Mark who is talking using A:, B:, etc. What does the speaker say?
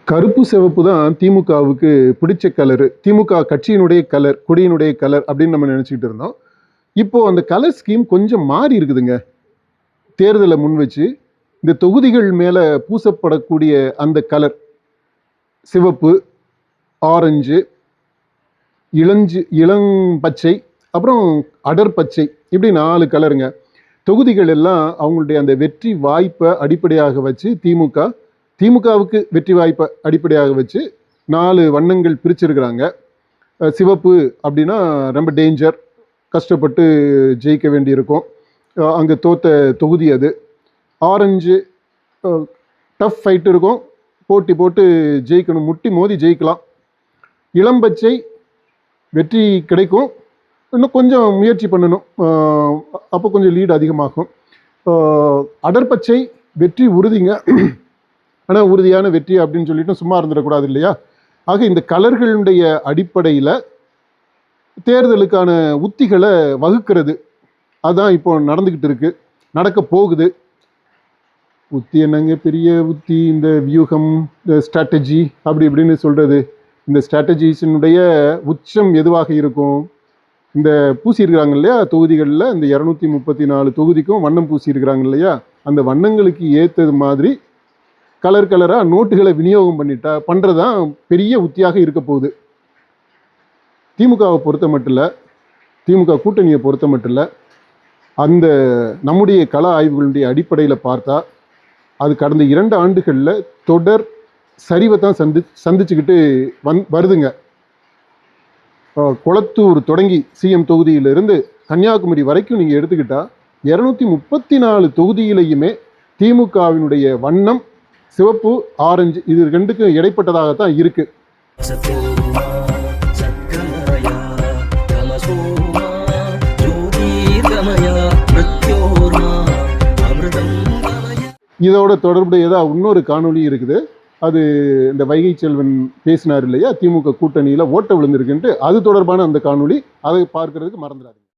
A: கருப்பு சிவப்பு தான் திமுகவுக்கு பிடிச்ச கலரு. திமுக கட்சியினுடைய கலர், கொடியினுடைய கலர் அப்படின்னு நம்ம நினச்சிக்கிட்டு இருந்தோம். இப்போ அந்த கலர் ஸ்கீம் கொஞ்சம் மாறி இருக்குதுங்க. தேர்தலை முன் வச்சு இந்த தொகுதிகள் மேலே பூசப்படக்கூடிய அந்த கலர் சிவப்பு, ஆரஞ்சு, இளம்பச்சை, அப்புறம் அடர் பச்சை, இப்படி 4 கலருங்க. தொகுதிகள் எல்லாம் அவங்களுடைய அந்த வெற்றி வாய்ப்பை அடிப்படையாக வச்சு திமுகவுக்கு வெற்றி வாய்ப்பை அடிப்படையாக வச்சு 4 வண்ணங்கள் பிரிச்சிருக்கிறாங்க. சிவப்பு அப்படின்னா ரொம்ப டேஞ்சர், கஷ்டப்பட்டு ஜெயிக்க வேண்டியிருக்கும், அங்கே தோத்த தொகுதி அது. ஆரஞ்சு டஃப் ஃபைட் இருக்கும், போட்டி போட்டு ஜெயிக்கணும், முட்டி மோதி ஜெயிக்கலாம். இளம்பச்சை வெற்றி கிடைக்கும், இன்னும் கொஞ்சம் முயற்சி பண்ணணும், அப்போ கொஞ்சம் லீடு அதிகமாகும். அடர்பச்சை வெற்றி உறுதிங்க, ஆனால் உறுதியான வெற்றி அப்படின்னு சொல்லிட்டு சும்மா இருந்துடக்கூடாது இல்லையா? ஆக இந்த கலர்களுடைய அடிப்படையில் தேர்தலுக்கான உத்திகளை வகுக்கிறது அதுதான் இப்போ நடந்துக்கிட்டு இருக்கு, நடக்க போகுது. உத்தி என்னங்க பெரிய உத்தி, இந்த வியூகம், இந்த ஸ்ட்ராட்டஜி அப்படி இப்படின்னு சொல்கிறது. இந்த ஸ்ட்ராட்டஜிஸினுடைய உச்சம் எதுவாக இருக்கும்? இந்த பூசியிருக்கிறாங்க இல்லையா தொகுதிகளில், இந்த 234 தொகுதிக்கும் வண்ணம் பூசியிருக்கிறாங்க இல்லையா, அந்த வண்ணங்களுக்கு ஏற்றது மாதிரி கலராக நோட்டுகளை விநியோகம் பண்ணுறதான் பெரிய உத்தியாக இருக்க போகுது. திமுகவை பொறுத்த மட்டும் இல்லை, திமுக கூட்டணியை பொறுத்த மட்டும் இல்லை, அந்த நம்முடைய கள ஆய்வுகளுடைய அடிப்படையில் பார்த்தா அது கடந்த 2 ஆண்டுகளில் தொடர் சரிவை தான் சந்திச்சுக்கிட்டு வருதுங்க. குளத்தூர் தொடங்கி சிஎம் தொகுதியிலிருந்து கன்னியாகுமரி வரைக்கும் நீங்கள் எடுத்துக்கிட்டால் 234 தொகுதியிலையுமே திமுகவினுடைய வண்ணம் சிவப்பு, ஆரஞ்சு, இது 2க்கும் இடைப்பட்டதாகத்தான் இருக்கு. இதோட தொடர்புடையதா இன்னொரு காணொலி இருக்குது. அது இந்த வைகை செல்வன் பேசினார் இல்லையா, திமுக கூட்டணியில் ஓட்ட விழுந்திருக்குன்ட்டு, அது தொடர்பான அந்த காணொலி. அதை பார்க்கறதுக்கு மறந்துடாது.